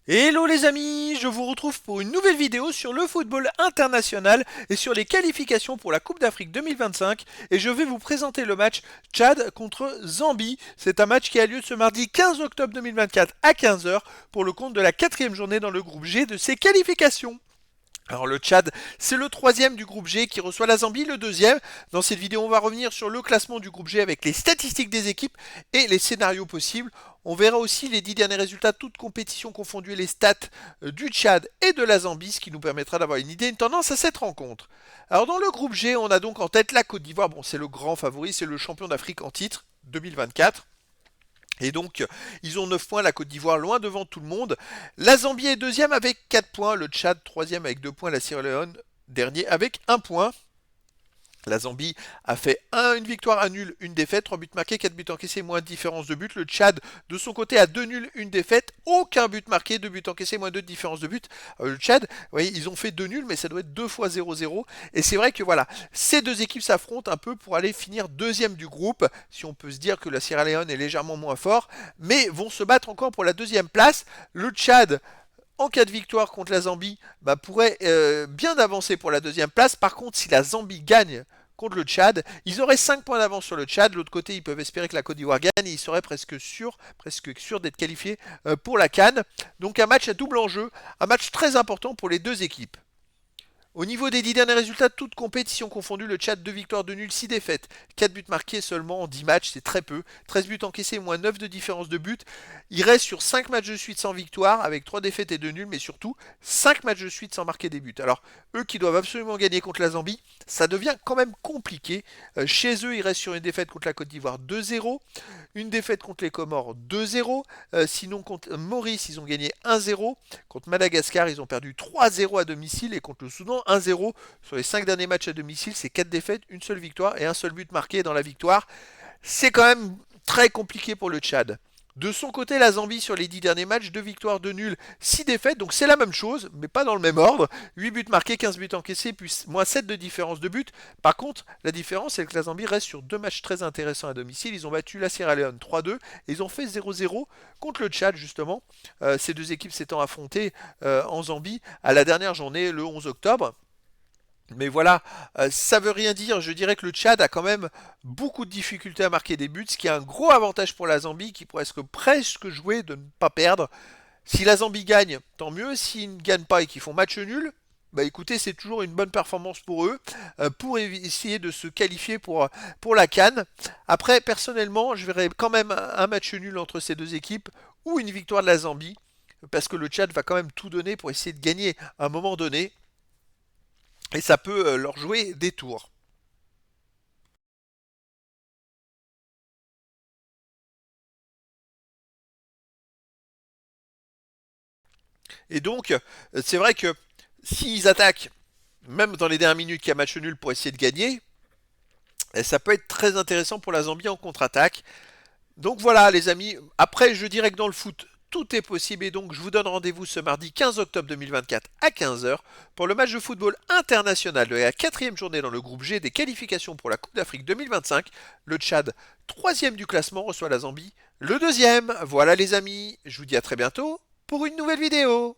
Hello les amis, je vous retrouve pour une nouvelle vidéo sur le football international et sur les qualifications pour la Coupe d'Afrique 2025 et je vais vous présenter le match Tchad contre Zambie. C'est un match qui a lieu ce mardi 15 octobre 2024 à 15 heures pour le compte de la quatrième journée dans le groupe G de ces qualifications. Alors le Tchad, c'est le troisième du groupe G qui reçoit la Zambie, le deuxième. Dans cette vidéo, on va revenir sur le classement du groupe G avec les statistiques des équipes et les scénarios possibles. On verra aussi les 10 derniers résultats, toutes compétitions confondues, et les stats du Tchad et de la Zambie, ce qui nous permettra d'avoir une idée, une tendance à cette rencontre. Alors dans le groupe G, on a donc en tête la Côte d'Ivoire. Bon, c'est le grand favori, c'est le champion d'Afrique en titre 2024. Et donc, ils ont 9 points, la Côte d'Ivoire loin devant tout le monde. La Zambie est deuxième avec 4 points, le Tchad troisième avec 2 points, la Sierra Leone dernier avec 1 point. La Zambie a fait une victoire, un nul, une défaite, 3 buts marqués, 4 buts encaissés, moins de différence de but. Le Tchad, de son côté, a 2 nuls, une défaite, aucun but marqué, 2 buts encaissés, moins 2 de différence de but. Le Tchad, vous voyez, ils ont fait 2 nuls, mais ça doit être 2 fois 0-0. Et c'est vrai que voilà, ces deux équipes s'affrontent un peu pour aller finir deuxième du groupe, si on peut se dire que la Sierra Leone est légèrement moins fort, mais vont se battre encore pour la deuxième place. Le Tchad en cas de victoire contre la Zambie, pourrait bien avancer pour la deuxième place. Par contre, si la Zambie gagne contre le Tchad, ils auraient 5 points d'avance sur le Tchad. De l'autre côté, ils peuvent espérer que la Côte d'Ivoire gagne et ils seraient presque sûrs d'être qualifiés pour la CAN. Donc un match à double enjeu, un match très important pour les deux équipes. Au niveau des 10 derniers résultats, toutes compétitions confondues, le Tchad 2 victoires, 2 nuls, 6 défaites. 4 buts marqués seulement en 10 matchs, c'est très peu. 13 buts encaissés, moins 9 de différence de but. Il reste sur 5 matchs de suite sans victoire, avec 3 défaites et 2 nuls, mais surtout 5 matchs de suite sans marquer des buts. Alors, eux qui doivent absolument gagner contre la Zambie, ça devient quand même compliqué. Chez eux, ils restent sur une défaite contre la Côte d'Ivoire 2-0, une défaite contre les Comores 2-0. Sinon, contre Maurice, ils ont gagné 1-0. Contre Madagascar, ils ont perdu 3-0 à domicile. Et contre le Soudan, 1-0. Sur les 5 derniers matchs à domicile, c'est 4 défaites, une seule victoire et un seul but marqué dans la victoire. C'est quand même très compliqué pour le Tchad. De son côté, la Zambie sur les 10 derniers matchs, 2 victoires, 2 nuls, 6 défaites, donc c'est la même chose, mais pas dans le même ordre. 8 buts marqués, 15 buts encaissés, puis moins 7 de différence de but. Par contre, la différence, c'est que la Zambie reste sur 2 matchs très intéressants à domicile. Ils ont battu la Sierra Leone 3-2 et ils ont fait 0-0 contre le Tchad, justement. Ces deux équipes s'étant affrontées en Zambie à la dernière journée, le 11 octobre. Mais voilà, ça veut rien dire. Je dirais que le Tchad a quand même beaucoup de difficultés à marquer des buts, ce qui est un gros avantage pour la Zambie, qui pourrait presque jouer de ne pas perdre. Si la Zambie gagne, tant mieux. S'ils ne gagnent pas et qu'ils font match nul, bah écoutez, c'est toujours une bonne performance pour eux, pour essayer de se qualifier pour la CAN. Après, personnellement, je verrais quand même un match nul entre ces deux équipes ou une victoire de la Zambie, parce que le Tchad va quand même tout donner pour essayer de gagner à un moment donné, et ça peut leur jouer des tours. Et donc, c'est vrai que s'ils attaquent, même dans les dernières minutes qu'il y a match nul pour essayer de gagner, ça peut être très intéressant pour la Zambie en contre-attaque. Donc voilà les amis, après je dirais que dans le foot, tout est possible et donc je vous donne rendez-vous ce mardi 15 octobre 2024 à 15 heures pour le match de football international de la quatrième journée dans le groupe G des qualifications pour la Coupe d'Afrique 2025. Le Tchad, troisième du classement, reçoit la Zambie, le deuxième. Voilà les amis, je vous dis à très bientôt pour une nouvelle vidéo.